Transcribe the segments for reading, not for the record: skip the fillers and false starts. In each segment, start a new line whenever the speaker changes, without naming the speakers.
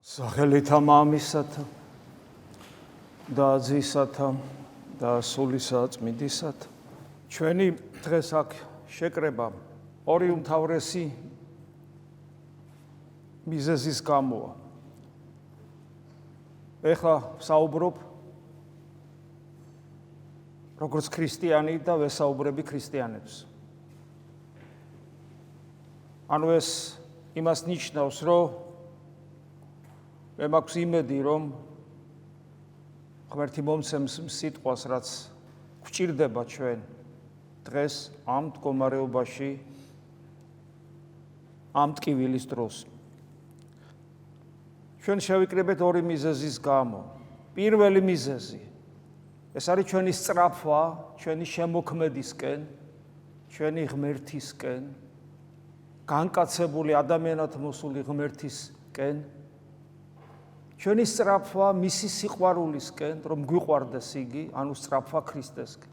სახელითა მამისათა და ძისათა და სულისა წმინდისათა. ჩვენი დღეს აქ შეკრება ორი უმთავრესი მიზეზის გამოა. ეხლა ვსაუბრობ როგორც ქრისტიანი და ვესაუბრები ქრისტიანებს. ანუ ეს იმას ნიშნავს, რომ მე მაქვს იმედი, რომ ღმერთი მომცემს სიტყვას, რაც გვჭირდება ჩვენ დღეს ამ მდგომარეობაში, ამ ტკივილის დროს. ჩვენ შევიკრიბეთ ორი მიზეზის გამო. პირველი მიზეზი ეს არის ჩვენი სწრაფვა, ჩვენი შემოქმედისკენ, ჩვენი ღმერთისკენ, განკაცებული ადამიანად მოსული ღმერთისკენ, ჩვენი სწრაფვა მისი სიყვარულისკენ, რომ გვიყვარდეს იგი, ანუ სწრაფვა ქრისტესკენ.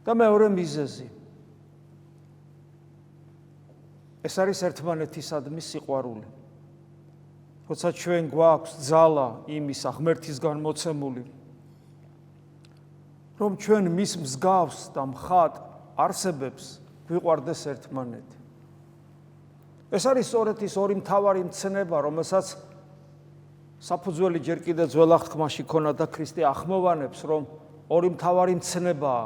და მეორე მიზეზი ეს არის ერთმანეთისადმი სიყვარული. როცა ჩვენ გვაქვს ძალა იმის ღმერთისგან მოცემული, რომ ჩვენ მის მსგავს და მხატ არსებებს გვიყვარდეს ერთმანეთი. ეს არის სწორედ ის ორი მთავარი მცნება, რომელსაც საფუძველი ჯერ კიდევ ძველ აღთქმაში ქონოდა ქრისტე ახმოვანებს, რომ ორი მთავარი მცნებაა,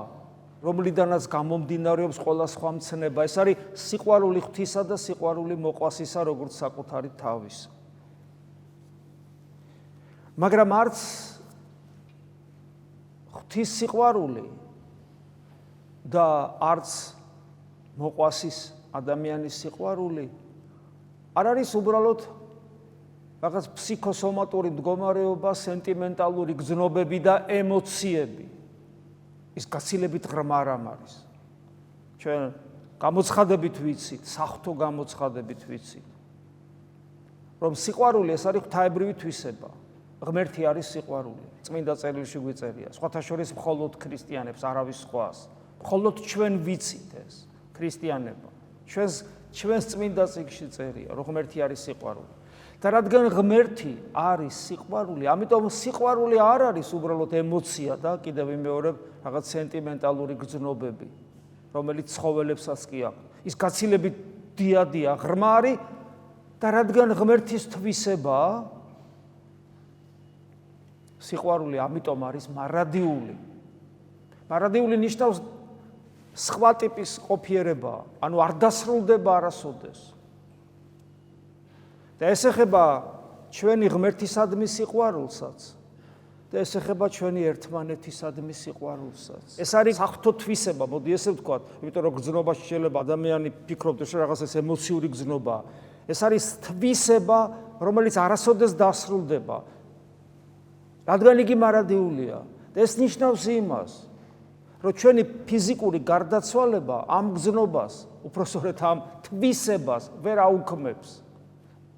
რომლიდანაც გამომდინარეობს ყველა სხვა მცნება. ეს არის სიყვარული ღვთისა და სიყვარული მოყვასისა, როგორც საკუთარი თავის. მაგრამ არც ღვთის სიყვარული და არც მოყვასის ადამიანის სიყვარული არ არის უბრალოდ რაღაც ფსიქოსომატური მდგომარეობა, სენტიმენტალური გრძნობები და ემოციები. ის გაცილებით ღრმა რამ არის. ჩვენ გამოცხადებით ვიცით, საღვთო გამოცხადებით ვიცით, რომ სიყვარული ეს არის ღვთაებრივი თვისება. ღმერთი არის სიყვარული. წმინდა წერილში გვიწერია, სხვათა შორის მხოლოდ ქრისტიანებს, არავის სხვას. მხოლოდ ჩვენ ვიცით ეს ქრისტიანება. ჩვენს წმინდა წიგნში წერია, რომ ღმერთი არის სიყვარული. და რადგან ღმერთი არის სიყვარული, ამიტომ სიყვარული არ არის უბრალოდ ემოცია და კიდევ ვიმეორებ რაღაც სენტიმენტალური გრძნობები, რომელიც ცხოველებსაც კი აქვს. ის გაცილებით დიადია, ღრმა არის და რადგან ღმერთის თვისებაა, სიყვარული ამიტომ არის მარადიული. მარადიული ნიშნავს სხვა ტიპის ყოფიერება, ანუ არ დასრულდება არასოდეს. და ეს ეხება ჩვენი ღმერთისადმი სიყვარულსაც და ეს ეხება ჩვენი ერთმანეთისადმი სიყვარულსაც. ეს არის საღვთო თვისება, მოდი ესე ვთქვათ, იმიტომ რომ გრძნობაში შეიძლება ადამიანი ფიქრობდეს, რომ რაღაც ეს ემოციური გრძნობაა. ეს არის თვისება, რომელიც არასოდეს დასრულდება. რადგან იგი მარადიულია და ეს ნიშნავს იმას, რომ ჩვენი ფიზიკური გარდაცვალება ამ გრძნობას, უпроსორეთ ამ თვისებას ვერ აუქმებს.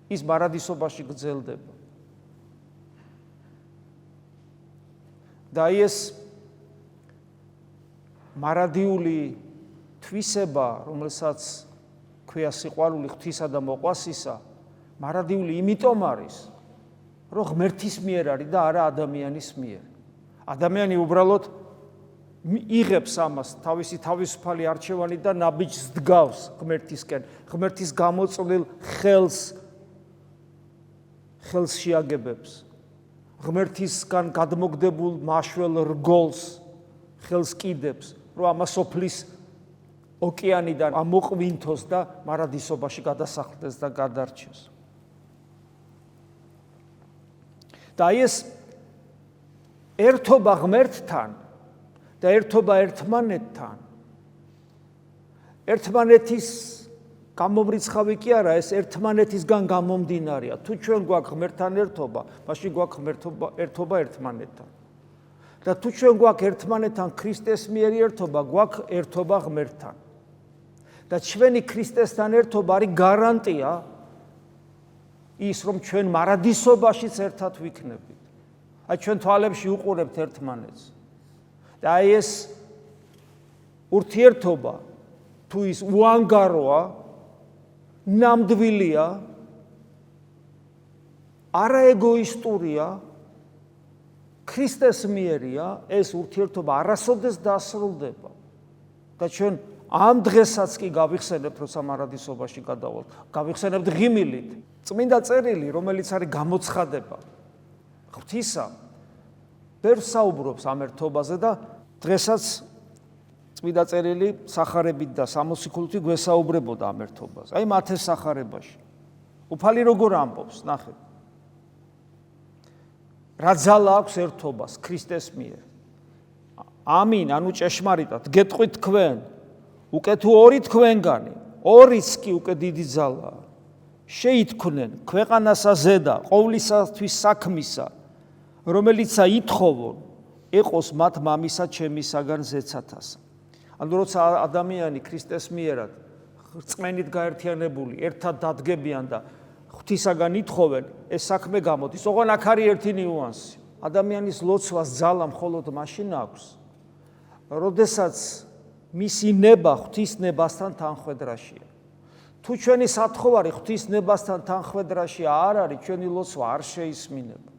ის მარადისობაში გრძელდება. და ეს მარადიული თვისება, რომელსაც ქვია სიყვარული ღვთისა და მოყვასისა, მარადიული იმიტომ არის, რომ ღმერთის მიერ არის და არა ადამიანის მიერ. ადამიანი უბრალოდ იღებს ამას თავისი თავისუფალი არჩევანი და ნაბიჯს დგავს ღმერთისკენ, ღმერთის გამოწვეულ ხელს შეაგებებს, ღმერთისგან გადმოგდებულ მაშველ რგოლს ხელს კიდებს, რომ ამას სოფლის ოკეანიდან ამოყვინთოს და მარადისობაში გადასახლდეს და გადარჩეს. და ეს ერთობა ღმერთთან და ერთობა ერთმანეთთან, ერთმანეთის გამომრიცხავი კი არა, ეს ერთმანეთისგან გამომდინარეა. თუ ჩვენ გვაქვს ღმერთთან ერთობა, მაშინ გვაქვს ერთობა ერთმანეთთან. და თუ ჩვენ გვაქვს ერთმანეთთან ქრისტეს მიერი ერთობა, გვაქვს ერთობა ღმერთთან. და ჩვენი ქრისტესთან ერთობა არის გარანტია ის, რომ ჩვენ მარადისობაშიც ერთად ვიქნებით. აი ჩვენ თვალებში უყურებთ ერთმანეთს. და აი ეს ურთიერთობა თუ ის უანგაროა, ნამდვილია, არა ეგოისტურია, ქრისტეს მიერია, ეს ურთიერთობა არასოდეს დასრულდება. და ჩვენ ამ დღესაც კი გავიხსენებთ, როცა მარადისობაში გადავალთ, გავიხსენებთ ღიმილით. წმინდა წერილი, რომელიც არის გამოცხადება ღვთისა, ბევრს საუბრობს ამ ერთობაზე და დღესაც წმინდა წერილი სახარებით და სამოციქულთი გვესაუბრებოდა ამ ერთობაზე. აი მათეს სახარებაში. უფალი როგორ ამბობს, ნახეთ. რა ძალა აქვს ერთობას ქრისტეს მიერ. ამინ, ანუ ჭეშმარიტად, გეტყვით თქვენ, უკვე თუ ორი თქვენგანი, ორიც კი უკვე დიდი ძალაა. შეითქმნენ ქვეყანასა ზედა, ყოვლისათვის საქმისა, რომელიცა ითხოვონ, ეყოს მათ მამისა ჩემისაგან ზეცათასა. ანუ როცა ადამიანი ქრისტეს მიერად რწმენით გაერთიანებული, ერთად დადგებიან და ღვთისაგან ითხოვენ, ეს საქმე გამოდის. ოღონ აქ არის ერთი ნიუანსი. ადამიანის ლოცვას ძალა მხოლოდ მაშინ აქვს, როდესაც მისი ნება ღვთის ნებასთან თანხვედრაშია. თუ ჩვენი სათხოვარი ღვთის ნებასთან თანხვედრაშია არ არის, ჩვენი ლოცვა არ შეისმინება.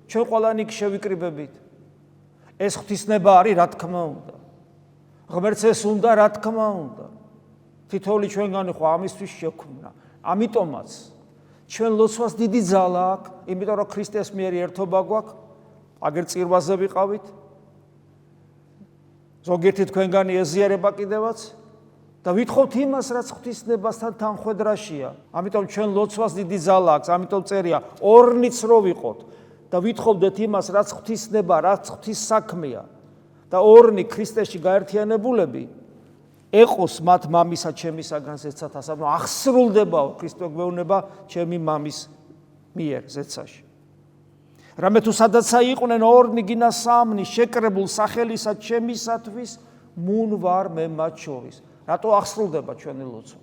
ჩვენ ყველანი შევიკრიბებით. ეს ღვთის ნება არის, რა თქმა უნდა. ღმერთს ეს უნდა, რა თქმა უნდა. თითოეული ჩვენგანი ხო ამისთვის შექმნა. ამიტომაც ჩვენ ლოცვას დიდი ძალა აქვს, იმიტომ რომ ქრისტეს მიერ ერთობა გვაქვს, აგერ წირვაზე ვიყავით. ზოგიერთი თქვენგანი ეზიარება კიდევაც და ვითხოვთ იმას, რაც ღვთისნებასთან თანხვედრაშია. ამიტომ ჩვენ ლოცვას დიდი ძალა აქვს, ამიტომ წერია, ორნიც რო ვიყოთ და ვითხოვდეთ იმას, რაც ღვთისნება, რაც ღვთის საქმეა და ორნი ქრისტეში გაერთიანებულები ეყოს მათ მამისა ჩემისაგან ზეცათას, ანუ აღსრულდებაო ქრისტე გვეუბნება ჩემი მამის მიერ ზეცაში. რამე თუ სადაცა იყვნენ ორნი გინა სამნი შეკრებულ სახელისა ჩემისათვის მუნ ვარ მე მათ შორის. რატო აღსრულდება ჩვენი ლოცვა?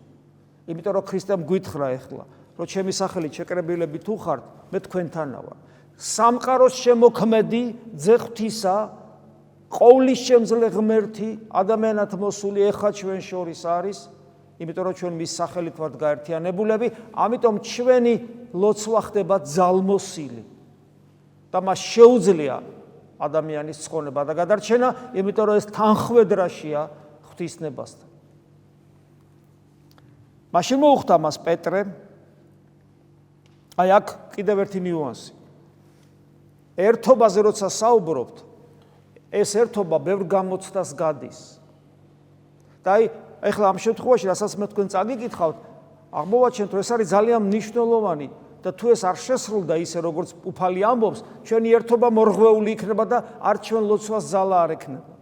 იმიტომ რომ ქრისტემ გვითხრა ეხლა, რომ ჩემი სახელით შეკრებილები თუ ხართ, მე თქვენთანა ვარ. სამყაროს შემოქმედი ძე ღვთისა, ყოვლის შემძლე ღმერთი, ადამიანად მოსული ეხა ჩვენ შორის არის, იმიტომ რომ ჩვენ მის სახელით ვართ გაერთიანებულები, ამიტომ ჩვენი ლოცვა ხდება ძალმოსილი. და მას შეუძლია ადამიანის ცხონება და გადარჩენა, იმიტომ რომ ეს თანხვედრაშია ღვთისნებასთან. მაშინ მოუხდა მას პეტრე, აი აქ კიდევ ერთი ნიუანსი. ერთობაზე როცა საუბრობთ, ეს ერთობა ბევრ გამოცდას გადის. და აი ეხლა ამ შემთხვევაში, რასაც მე თქვენ წაგიკითხავთ, აღმოვაჩენთ, რომ ეს არის ძალიან მნიშვნელოვანი და თუ ეს არ შესრულდა ისე, როგორც უფალი ამბობს, ჩვენი ერთობა მორღვეული იქნება და არც ჩვენ ლოცვას ძალა არ ექნება.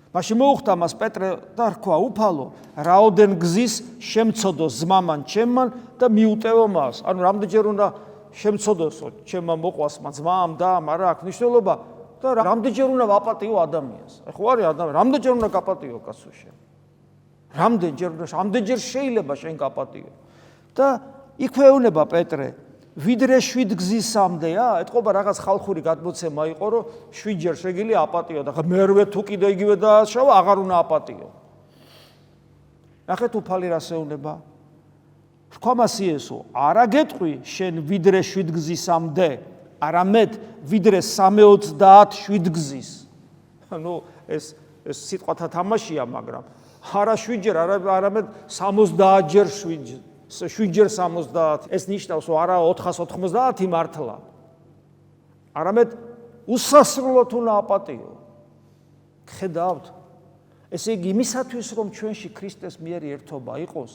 მაშინ მოუხდა მას პეტრე და რქვა, უფალო, რაოდენ გზის შემცოდოს ზმამან ჩემმან და მიუტევო მას. ანუ რამდენჯერ უნდა შემცოდოსო ჩემმა მოყვასმა ძმამ და არა აქვს მნიშვნელობა და რამდენჯერ უნდა ვაპატიო ადამიანს. ხო არის ადამიანი, რამდენჯერ უნდა გაპატიო კაცო შენ? რამდენჯერ შეიძლება შენ გაპატიო? და იქვეუნება პეტრე, ვიდრე 7 გზისამდეა, ეთყობა რაღაც ხალხური გადმოცემა იყო, რომ 7ჯერ შეგიძლია აპატიო და მერვე თუ კიდე იგივე დააშავა, აღარ უნდა აპატიო. ნახეთ უფალი რას ეუბნება? რქვამას იესო, არა გეტყვი შენ ვიდრე 7 გზისამდე, არამედ ვიდრე 327 გზის. ანუ ეს სიტყვათა თამაშია, მაგრამ არა 7ჯერ, არამედ 70ჯერ 7ჯერ 70. ეს ნიშნავს, რომ არა 490 მართლა. არამედ უსასრულოდ უნდა აპატიო. ხედავთ? ესე იგი იმისათვის, რომ ჩვენში ქრისტეს მიერ ერთობა იყოს,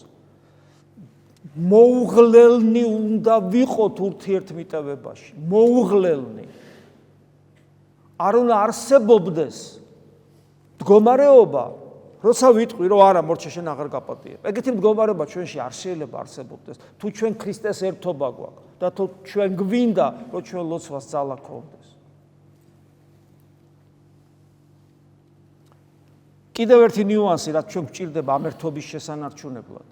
მოუღლელნი უნდა ვიყოთ ურთიერთმიტევებაში. მოუღლელნი. არ უნდა არსებობდეს მდგომარეობა, როცა ვიტყვი, რომ არა მორჩა შენ აღარ გაპატიებ. ეგეთი მდგომარეობა ჩვენში არ შეიძლება არსებობდეს, თუ ჩვენ ქრისტეს ერთობა გვაქვს და თუ ჩვენ გვინდა, რომ ჩვენ ლოცვას ძალა გქონდეს. კიდევ ერთი ნიუანსი, რაც ჩვენ გვჭირდება ამ ერთობის შესანარჩუნებლად.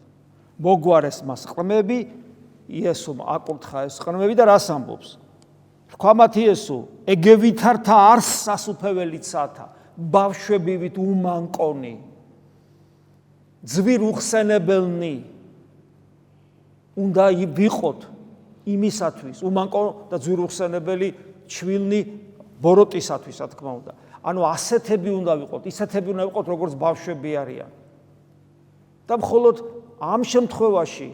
მოგვარეს მას ყრმები, იესომ აკურთხა ეს ყრმები და რას ამბობს? რქვამათ იესო, ეგევითართა არს სასუფეველიცათა, ბავშვებივით უმანკონი, ძვირ უხსენებელნი უნდა ვიყოთ იმისათვის, უმანკო და ძვირუხსენებელი ჩვილნი ბოროტისათვის, რა თქმა უნდა. ანუ ასეთები უნდა ვიყოთ, ისეთები უნდა ვიყოთ, როგორც ბავშვები არიან. და მხოლოდ ამ შემთხვევაში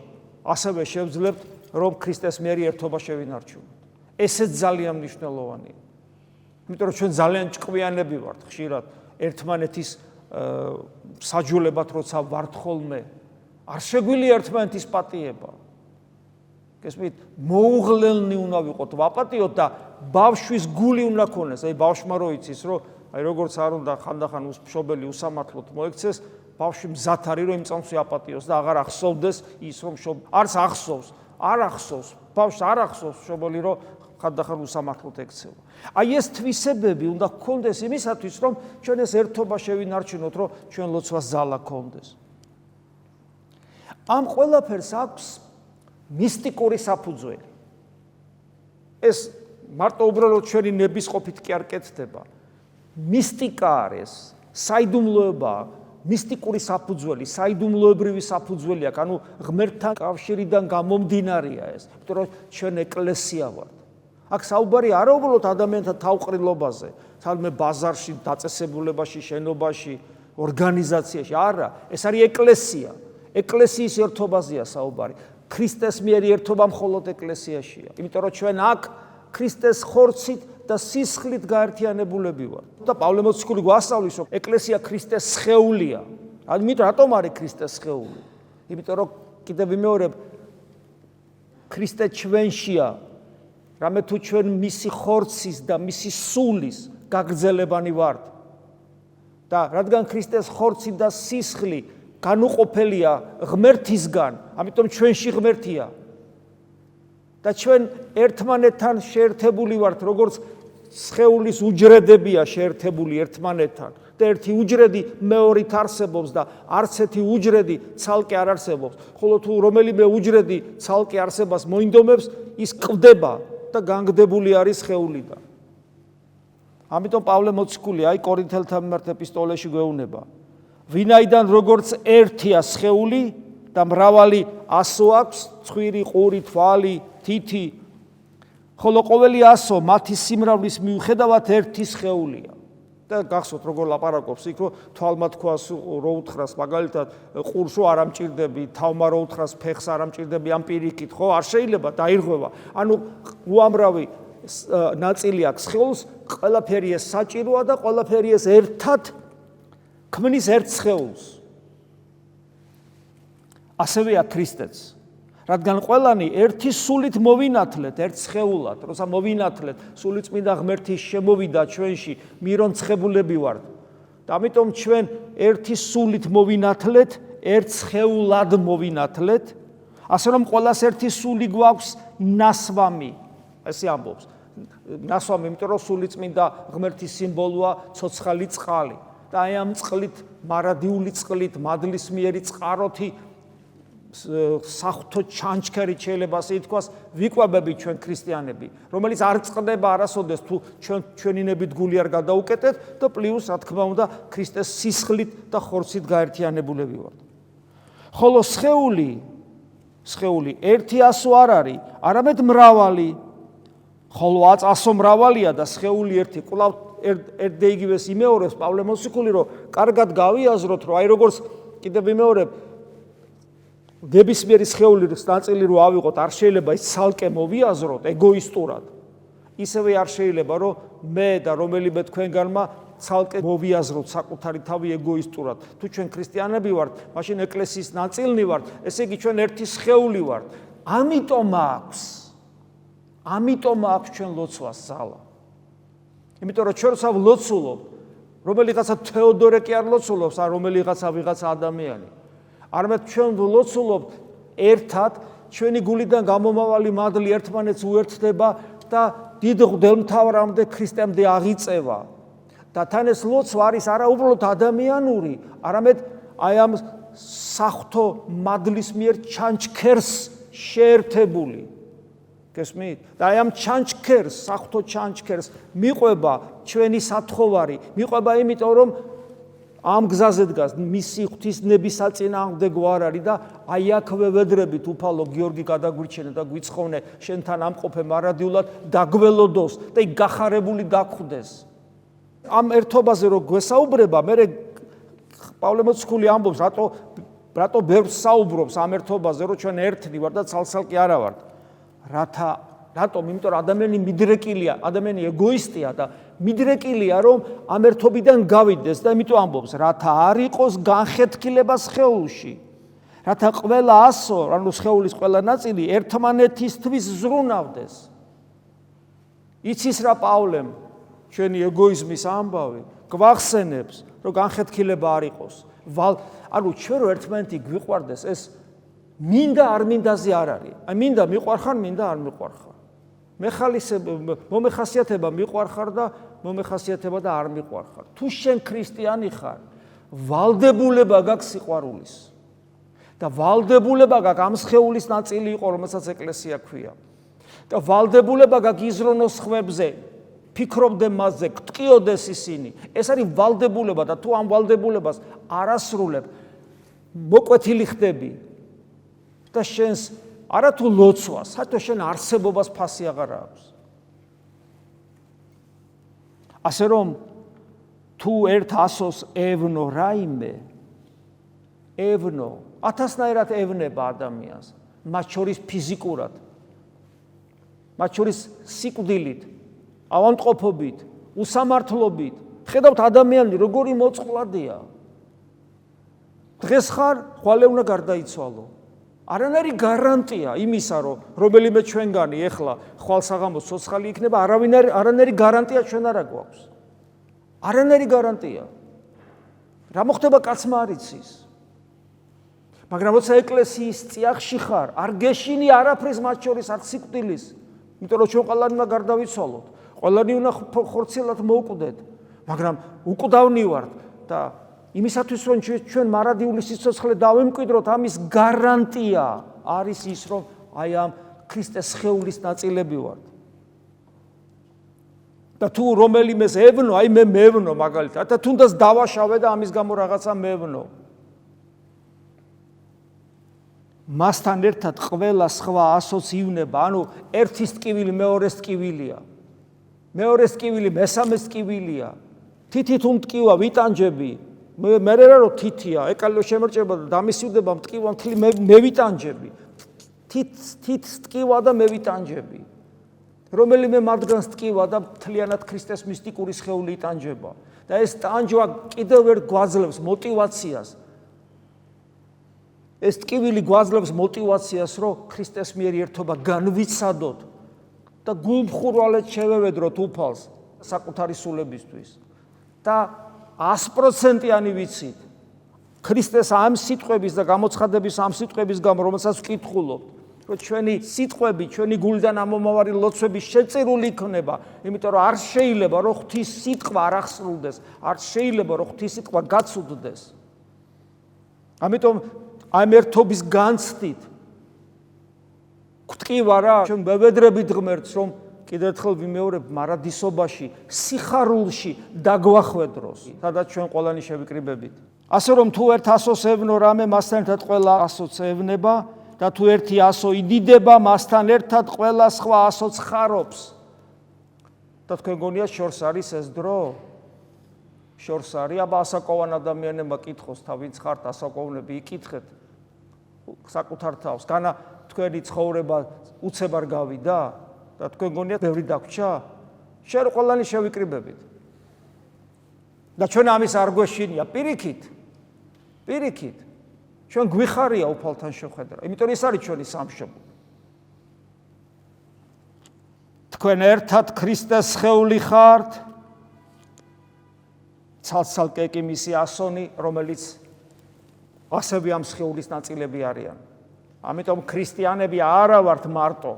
ასევე შევძლებთ, რომ ქრისტეს მიერ ერთობა შევინარჩუნოთ. ესეც ძალიან მნიშვნელოვანია. იმიტომ რომ ჩვენ ძალიან ჭკვიანები ვართ ხშირად ერთმანეთის საჯულებად როცა ვართ ხოლმე. არ შეგვიძლია ერთმანეთის პატიება. გესმით, მოუღლელნი უნდა ვიყოთ, ვაპატიოთ და ბავშვის გული უნდა ქონდეს. აი ბავშვმა რო იცის, რომ აი როგორც არ უნდა ხანდახან მშობელი უსამართლოდ მოექცეს, ბავშვი მზად არის, რომ იმ წამს აპატიოს და აღარ ახსოვდეს ის, რომ არც ახსოვს, არ ახსოვს, ბავშვს არ ახსოვს მშობელი, რომ ხანდახან უსამართლოდ ექცევა. აი ეს თვისებები უნდა გქონდეს იმისათვის, რომ ჩვენ ეს ერთობა შევინარჩუნოთ, რომ ჩვენ ლოცვას ძალა გქონდეს. ამ ყველაფერს აქვს მისტიკური საფუძველი. ეს მარტო უბრალოდ ჩვენი ნებისყოფით კი არ კეთდება. მისტიკა არის, საიდუმლოება, მისტიკური საფუძველი, საიდუმლოებრივი საფუძველი აქვს, ანუ ღმერთთან კავშირიდან გამომდინარეა ეს, იმიტომ რომ ჩვენ ეკლესია ვართ. აქ საუბარი არა უბრალოდ ადამიანთა თავყრილობაზე, თალმე ბაზარში, დაწესებულებაში, შენობაში, ორგანიზაციაში, არა, ეს არის ეკლესია. ეკლესიის ერთობაზეა საუბარი. ქრისტეს მიერ ერთობა მხოლოდ ეკლესიაშია. იმიტომ რომ ჩვენ აქ ქრისტეს ხორცით და სისხლით გაერთიანებულები ვართ. და პავლე მოციქული გვასწავლის, რომ ეკლესია ქრისტეს სხეულია. ამიტომ რატომ არის ქრისტეს სხეული? იმიტომ რომ კიდევ ვიმეორებ, ქრისტე ჩვენშია. რამე თუ ჩვენ მისი ხორცის და მისი სულის გაგრძელებანი ვართ. და რადგან ქრისტეს ხორცი და სისხლი განუყოფელია ღმერთისგან, ამიტომ ჩვენში ღმერთია. და ჩვენ ერთმანეთთან შეერთებული ვართ, როგორც სხეულის უჯრედებია შეერთებული ერთმანეთთან. და ერთი უჯრედი მეორით არსებობს და არც ერთი უჯრედი ცალკე არ არსებობს. ხოლო თუ რომელიმე უჯრედი ცალკე არსებას მოინდომებს, ის კვდება და განგდებული არის სხეულიდან. ამიტომ პავლე მოციქული აი კორინთელთა მიმართ ეპისტოლეში გვეუბნება, ვინაიდან როგორც ერთია სხეული და მრავალი ასო აქვს, ცხვირი, ყური, თვალი, თითი, ხოლო ყოველი ასო მათი სიმრავლის მიუხედავად ერთი სხეულია. და გახსოვთ როგორ ლაპარაკობს იქ, რომ თვალმა თქვას რო უთხრას, მაგალითად ყურს რო არ ამჭირდები, თავმა რო უთხრას, ფეხს არ ამჭირდები ამ პირიქით, ხო, არ შეიძლება დაირღვევა. ანუ უამრავი ნაწილი აქვს სხეულს, ყველაფერი ეს საჭიროა და ყველაფერი ეს ერთად ქმნის ერთ სხეულს. ასევეა ქრისტეც. რადგან ყველანი ერთი სულით მოვინათლეთ, ერთ სხეულად, როცა მოვინათლეთ, სულიწმინდა ღმერთის შემოვიდა ჩვენში, მირონ ცხებულები ვართ. და ამიტომ ჩვენ ერთი სულით მოვინათლეთ, ერთ სხეულად მოვინათლეთ, ასე რომ ყველას ერთი სული გვაქვს ნასვამი. ესე ამბობს. ნასვამი, იმიტომ რომ სულიწმინდა ღმერთის სიმბოლოა ცოცხალი წყალი. და აი ამ წყლით, მარადიული წყლით, მადლისმიერი წყაროთი საღვთო ჩანჩქერით შეიძლება ასე ითქვას, ვიკვებები ჩვენ ქრისტიანები, რომელიც არ წყდება არასოდეს თუ ჩვენინებით გული არ გადაუკეტეთ და პლუს, რა თქმა უნდა, ქრისტეს სისხლით და ხორცით გაერთიანებულები ვართ. ხოლო სხეული ერთი ასო არ არის, არამედ მრავალი. ხოლო ასო მრავალია და სხეული ერთი. კვლავ ერთდაიგივეს იმეორებს პავლე მოციქული, რომ კარგად გავიაზროთ, რომ აი როგორც კიდევ ვიმეორებ, ნებისმიერი სხეულის ნაწილი რო ავიღოთ, არ შეიძლება ის ცალკე მოვიაზროთ ეგოისტურად. ისევე არ შეიძლება, რომ მე და რომელიმე თქვენგანმა ცალკე მოვიაზროთ საკუთარი თავი ეგოისტურად. თუ ჩვენ ქრისტიანები ვართ, მაშინ ეკლესიის ნაწილნი ვართ, ესე იგი ჩვენ ერთი სხეული ვართ. ამიტომ აქვს ჩვენ ლოცვას ძალა. იმიტომ რომ ჩვენ სავ ლოცულობთ, რომელიღაცა თეოდორე კი არ ლოცულობს, ან რომელიღაცა ვიღაცა ადამიანი. არამედ ჩვენ ლოცულობთ ერთად, ჩვენი გულიდან გამომავალი მადლი ერთმანეთს უერთდება და დიდ მღვდელმთავრამდე ქრისტემდე აღიწევა. და თან ეს ლოცვა არის არა უბრალოდ ადამიანური, არამედ აი ამ საღვთო მადლის მიერ ჩანჩქერს შეერთებული. გესმით? და აი ამ ჩანჩქერს, საღვთო ჩანჩქერს მიყვება ჩვენი სათხოვარი, მიყვება იმიტომ რომ ამ გზაზე დგას, მისი ღვთისნების საწინააღმდეგო არ არის და აი აქვე ვედრებით უფალო გიორგი გადაგვირჩენე და გვიცხოვნე შენთან ამყოფე მარადიულად დაგველოდოს და იქ გახარებული დაგხვდეს. ამ ერთობაზე რო გვესაუბრება, მე პავლე მოციქული ამბობს, რატო ბევრს საუბრობს ამ ერთობაზე, რომ ჩვენ ერთნი ვართ და ცალ-ცალკე არა ვართ. რატომ? იმიტომ რომ ადამიანი მიდრეკილია, ადამიანი ეგოისტია და მიდრეკილია, რომ ამ ერთობიდან გავიდეს და იმიტომ ამბობს, რათა არ იყოს განხეთქილება სხეულში. რათა ყველა ასო, ანუ სხეულის ყველა ნაწილი ერთმანეთისთვის ზრუნავდეს. იცის რა პავლემ ჩვენი ეგოიზმის ამბავი გვახსენებს, რომ განხეთქილება არ იყოს. ანუ ჩვენ რომ ერთმანეთი გვიყვარდეს, ეს მინდა არ მინდაზე არ არის. აი მინდა მიყვარხარ, მინდა არ მიყვარხარ. მომეხასიათება მიყვარხარ და მომეხასიათება და არ მიყვარხარ. თუ შენ ქრისტიანი ხარ, ვალდებულება გაქვს სიყვარულის. და ვალდებულება გაქვს ამ სხეულის ნაწილი იყო, რომელსაც ეკლესია ქვია. და ვალდებულება გაქვს იზრუნოს ხვებზე, ფიქრობდე მასზე, გტკიოდეს ისინი. ეს არის ვალდებულება და თუ ამ ვალდებულებას არ ასრულებ, მოკვეთილი ხდები და შენს არა თუ ლოცვას, საერთოდ შენ არსებობას ფასი აღარ აქვს. ასე რომ თუ ერთ ასოს ევნო რაიმე, ევნო, ათასნაირად ევნება ადამიანს, მათ შორის ფიზიკურად, მათ შორის სიკვდილით, ავადმყოფობით, უსამართლობით. ხედავთ ადამიანი როგორი მოწყვლადია. დღეს ხარ, ხვალე უნდა გარდაიცვალო. არანაირი გარანტია იმისა, რომ რომელიმე ჩვენგანი ეხლა ხვალსაღამოს ცოცხალი იქნება, არანაირი გარანტია ჩვენ არა გვაქვს. არანაირი გარანტია. რა მოხდება კაცმა არ იცის. მაგრამ როცა ეკლესიის წიაღში ხარ, არ გეშინი არაფრის მათ შორის არც სიკვდილის, იმიტომ რომ ჩვენ ყველანი უნდა გარდავიცვალოთ. ყველანი უნდა ხორციელად მოვკვდეთ, მაგრამ უკვდავნი ვართ და იმისათვის რომ ჩვენ მარადიული სიცოცხლე დავემკვიდროთ, ამის გარანტია არის ის, რომ აი ამ ქრისტეს სხეულის ნაწილები ვართ. და თუ რომელიმეს ევნო, აი მე მევნო მაგალითად, და თუნდაც დავაშავე და ამის გამო რაღაცა მევნო. მასთან ერთად ყველა სხვა ასოც ივნება, ანუ ერთის ტკივილი მეორეს ტკივილია. მეორეს ტკივილი მესამეს ტკივილია. თითით უმტკივა ვიტანჯები. მე რომ თითია, ეკალო შემერჭება და დამისივდება მტკივა მთლი მე ვიტანჯები. თით ტკივა და მე ვიტანჯები. რომელიმე მათგანს ტკივა და მთლიანად ქრისტეს მისტიკური სხეული იტანჯება. და ეს ტანჯვა კიდევ ერთ გვაძლევს მოტივაციას. ეს ტკივილი გვაძლევს მოტივაციას, რომ ქრისტეს მიერ ერთობა განვიცადოთ და გულმხურვალედ შევევედროთ უფალს საკუთარი სულებისთვის. და 100%-იანი ვიცით ქრისტეს ამ სიტყვების და გამოცხადების ამ სიტყვების გამო, რომელსაც ვკითხულობთ, რომ ჩვენი სიტყვები, ჩვენი გულიდან ამომავალი ლოცვები შეწირული იქნება, იმიტომ რომ არ შეიძლება რომ ღვთის სიტყვა არ აღსრულდეს, არ შეიძლება რომ ღვთის სიტყვა გაცუდდეს. ამიტომ ამ ერთობის განცდით გვტკივა რა, ჩვენ მევედრებით ღმერთს, რომ კიდევ ერთხელ ვიმეორებ, მარადისობაში, სიხარულში დაგვახვედროს, სადაც ჩვენ ყველანი შევიკრიბებით. ასე რომ თუ ერთ ასოს ევნო რამე, მასთან ერთად ყველა ასოც ევნება და თუ ერთი ასო იდიდება, მასთან ერთად ყველა სხვა ასოც ხარობს. და თქვენ გონიათ შორს არის ეს დრო? შორს არის, აბა ასაკოვან ადამიანებმა კითხოს, თავინც ხართ ასაკოვნები, იკითხეთ საკუთარ თავს, განა თქვენი ცხოვრება უცებ არ გავიდა და თქვენ გონიათ ბევრი დაგვრჩა? შენ ყველანი შევიკრიბებით. და ჩვენ ამის არ გვეშინია, პირიქით. ჩვენ გვიხარია უფალთან შეხვედრა, იმიტომ ეს არის ჩვენი სამშობლო. თქვენ ერთად ქრისტეს სხეული ხართ, ცალ-ცალკე კი მისი ასონი, რომელიც ასევე ამ სხეულის ნაწილები არიან. ამიტომ ქრისტიანები არა ვართ მარტო,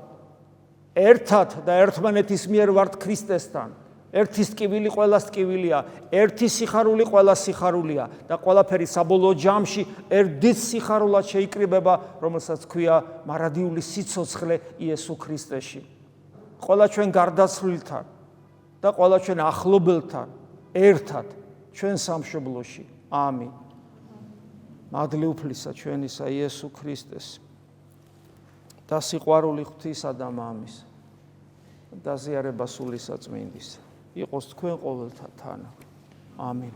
ერთად და ერთმანეთის მიერ ვართ ქრისტესთან. ერთის ტკივილი ყველას ტკივილია, ერთი სიხარული ყველას სიხარულია და ყველაფერი საბოლოო ჯამში ერთ სიხარულად შეიკრიბება, რომელსაც ქვია მარადიული სიცოცხლე იესო ქრისტეში. ყველა ჩვენ გარდაცვლილთან და ყველა ჩვენ ახლობელთან ერთად ჩვენ სამშობლოში ამინ. მადლიუფლისა ჩვენისა იესო ქრისტეს და სიყვარული ღვთისა და მამის და ზიარება სული საწმინდის იყოს თქვენ ყოველთა თანა. ამინ.